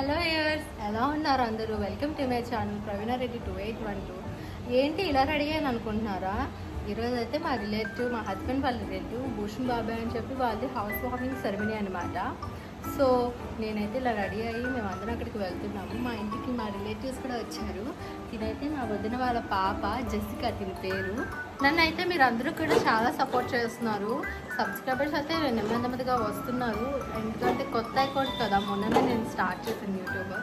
Hello viewers, ఎలా ఉన్నారు అందరూ? వెల్కమ్ టు మై ఛానల్ ప్రవీణ రెడ్డి 2812. ఏంటి ఇలా రెడీ అయ్యాను అనుకుంటున్నారా? ఈరోజు అయితే మా హస్బెండ్ వాళ్ళ రిలేటివ్ భూషణ్ బాబాయ్ అని చెప్పి వాళ్ళది హౌస్ వార్మింగ్ సెరమనీ అనమాట. సో నేనైతే ఇలా రెడీ అయ్యి మేమందరం అక్కడికి వెళ్తున్నాము. మా ఇంటికి మా రిలేటివ్స్ కూడా వచ్చారు. తినైతే మా వదిన వాళ్ళ పాప జెసికా, తిని పేరు. నన్ను అయితే మీరు అందరూ కూడా చాలా సపోర్ట్ చేస్తున్నారు. సబ్స్క్రైబర్స్ అయితే నెమ్మదిగా వస్తున్నారు. ఎందుకంటే కొత్త అకౌంట్ కదా, మొన్ననే నేను స్టార్ట్ చేశాను యూట్యూబ్.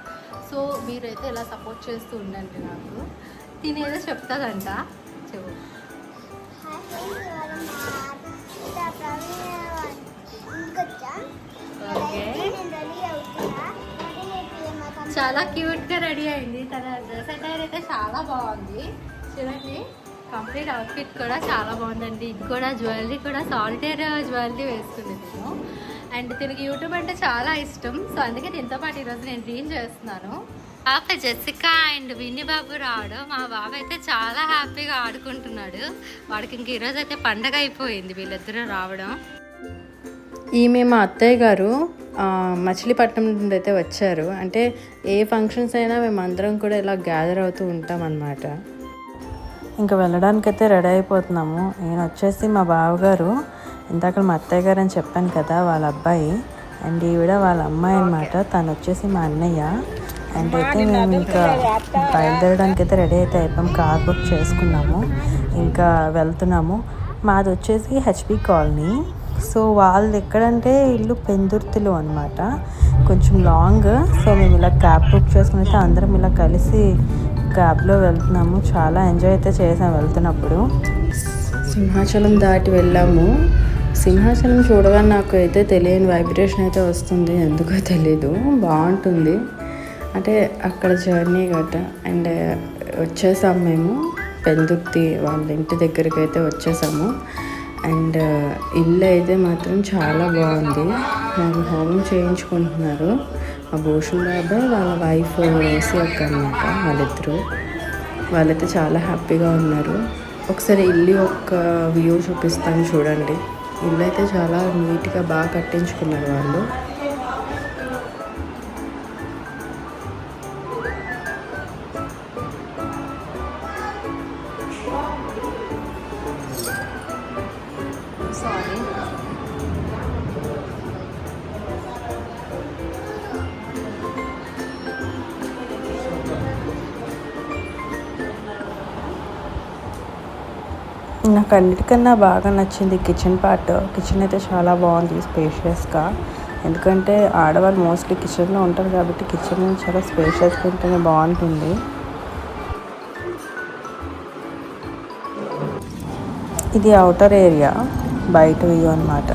సో మీరైతే ఇలా సపోర్ట్ చేస్తూ ఉండండి. నాకు తినేదో చెప్తాదంట. చెప్పు. ఓకే, చాలా క్యూట్గా రెడీ అయింది. తన డ్రెస్ అటైర్ అయితే చాలా బాగుంది. చూడండి, కంప్లీట్ అవుట్ఫిట్ కూడా చాలా బాగుందండి. ఇది కూడా జ్యువెలరీ కూడా సాలిటైర్ జ్యువెలరీ వేసుకుంది నేను. అండ్ తినకి యూట్యూబ్ అంటే చాలా ఇష్టం. సో అందుకే దీంతో పాటు ఈరోజు నేను డ్రీమ్ చేస్తున్నాను. పాప జెసికా అండ్ విన్ని బాబు రావడం, మా బాబు అయితే చాలా హ్యాపీగా ఆడుకుంటున్నాడు. వాడికి ఇంక ఈరోజు అయితే పండగ అయిపోయింది వీళ్ళిద్దరూ రావడం. ఈమె మా అత్తయ్య గారు మచిలీపట్నం నుండి అయితే వచ్చారు. అంటే ఏ ఫంక్షన్స్ అయినా మేము అందరం కూడా ఇలా గ్యాదర్ అవుతూ ఉంటాం అన్నమాట. ఇంకా వెళ్ళడానికైతే రెడీ అయిపోతున్నాము. నేను వచ్చేసి మా బావగారు, ఇందాక మా అత్తయ్య గారు అని చెప్పాను కదా, వాళ్ళ అబ్బాయి. అండ్ ఈవిడ వాళ్ళ అమ్మాయి అనమాట. తను వచ్చేసి మా అన్నయ్య. అండ్ అయితే మేము ఇంకా బయలుదేరడానికి అయితే రెడీ అయితే అయిపోయాం. కార్ బుక్ చేసుకున్నాము, ఇంకా వెళ్తున్నాము. మాది వచ్చేసి హెచ్పి కాలనీ. సో వాళ్ళు ఎక్కడంటే ఇల్లు పెందుర్తిలో అనమాట, కొంచెం లాంగ్. సో మేము ఇలా క్యాబ్ బుక్ చేసుకుని అయితే అందరం ఇలా కలిసి క్యాబ్లో వెళ్తున్నాము. చాలా ఎంజాయ్ అయితే చేసాం వెళ్తున్నప్పుడు. సింహాచలం దాటి వెళ్ళాము. సింహాచలం చూడగానే నాకు అయితే తెలియని వైబ్రేషన్ అయితే వస్తుంది, ఎందుకో తెలీదు. బాగుంటుంది అంటే అక్కడ జర్నీ గట్ట. అండ్ వచ్చేసాము మేము పెందుర్తి వాళ్ళ ఇంటి దగ్గరికి అయితే వచ్చేసాము. అండ్ ఇల్లు అయితే మాత్రం చాలా బాగుంది. వాళ్ళు హోమం చేయించుకుంటున్నారు. మా భూషణ్ బాబాయ్ వాళ్ళ వైఫ్ వేసి అక్క అనమాట. వాళ్ళైతే చాలా హ్యాపీగా ఉన్నారు. ఒకసారి ఇల్లు ఒక వ్యూ చూపిస్తాను చూడండి. ఇల్లు అయితే చాలా నీట్గా బాగా కట్టించుకున్నారు వాళ్ళు. నాకు అన్నిటికన్నా బాగా నచ్చింది కిచెన్ పార్ట్. కిచెన్ అయితే చాలా బాగుంది, స్పేషియస్గా. ఎందుకంటే ఆడవాళ్ళు మోస్ట్లీ కిచెన్లో ఉంటారు కాబట్టి కిచెన్ చాలా స్పేషియస్గా ఉంటేనే బాగుంటుంది. ఇది అవుటర్ ఏరియా, బయట వ్యూ అనమాట.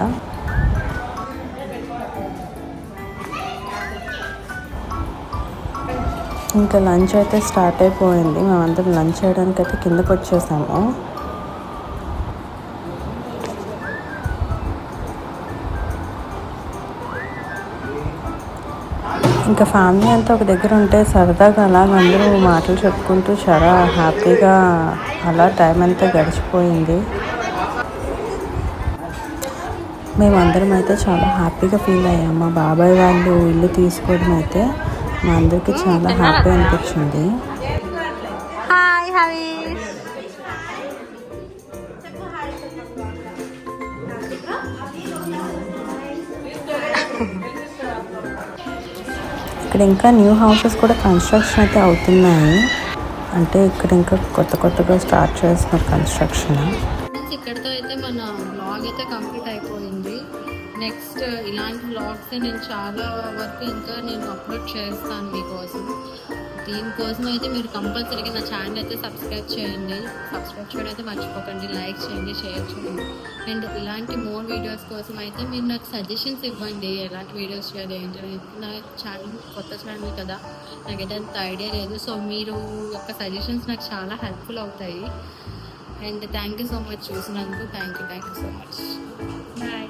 ఇంకా లంచ్ అయితే స్టార్ట్ అయిపోయింది. మేమందరం లంచ్ చేయడానికి అయితే కిందకు వచ్చేసాము. ఇంకా ఫ్యామిలీ అంతా ఒక దగ్గర ఉంటే సరదాగా అలాగ అందరూ మాటలు చెప్పుకుంటూ చాలా హ్యాపీగా అలా టైం అంతా గడిచిపోయింది. మేమందరం అయితే చాలా హ్యాపీగా ఫీల్ అయ్యాము. మా బాబాయ్ వాళ్ళు ఇల్లు తీసుకోవడం అయితే మా అందరికీ చాలా హ్యాపీ అనిపించింది. ఇక్కడ ఇంకా న్యూ హౌసెస్ కూడా కన్స్ట్రక్షన్ అయితే అవుతున్నాయి. అంటే ఇక్కడ ఇంకా కొత్తగా స్టార్ట్ చేస్తున్నారు కన్స్ట్రక్షన్. ఇక్కడితో అయితే మన బ్లాగ్ అయితే కంప్లీట్ అయిపోయింది. నెక్స్ట్ ఇలాంటి బ్లాగ్స్ నేను చాలా వరకు ఇంకా నేను అప్లోడ్ చేస్తాను మీకోసం. దీనికోసం అయితే మీరు కంపల్సరీగా నా ఛానల్ అయితే సబ్స్క్రైబ్ చేయండి. సబ్స్క్రైబ్ చేయడం అయితే మర్చిపోకండి. లైక్ చేయండి, షేర్ చేయండి. అండ్ ఇలాంటి మోర్ వీడియోస్ కోసం అయితే మీరు నాకు సజెషన్స్ ఇవ్వండి, ఎలాంటి వీడియోస్ చేయాలి ఏంటని. నా ఛానల్ కొత్త ఛానల్ కదా, నాకైతే అంత ఐడియా లేదు. సో మీరు యొక్క సజెషన్స్ నాకు చాలా హెల్ప్ఫుల్ అవుతాయి. And thank you so much చూసినందుకు. Thank you so much. Bye.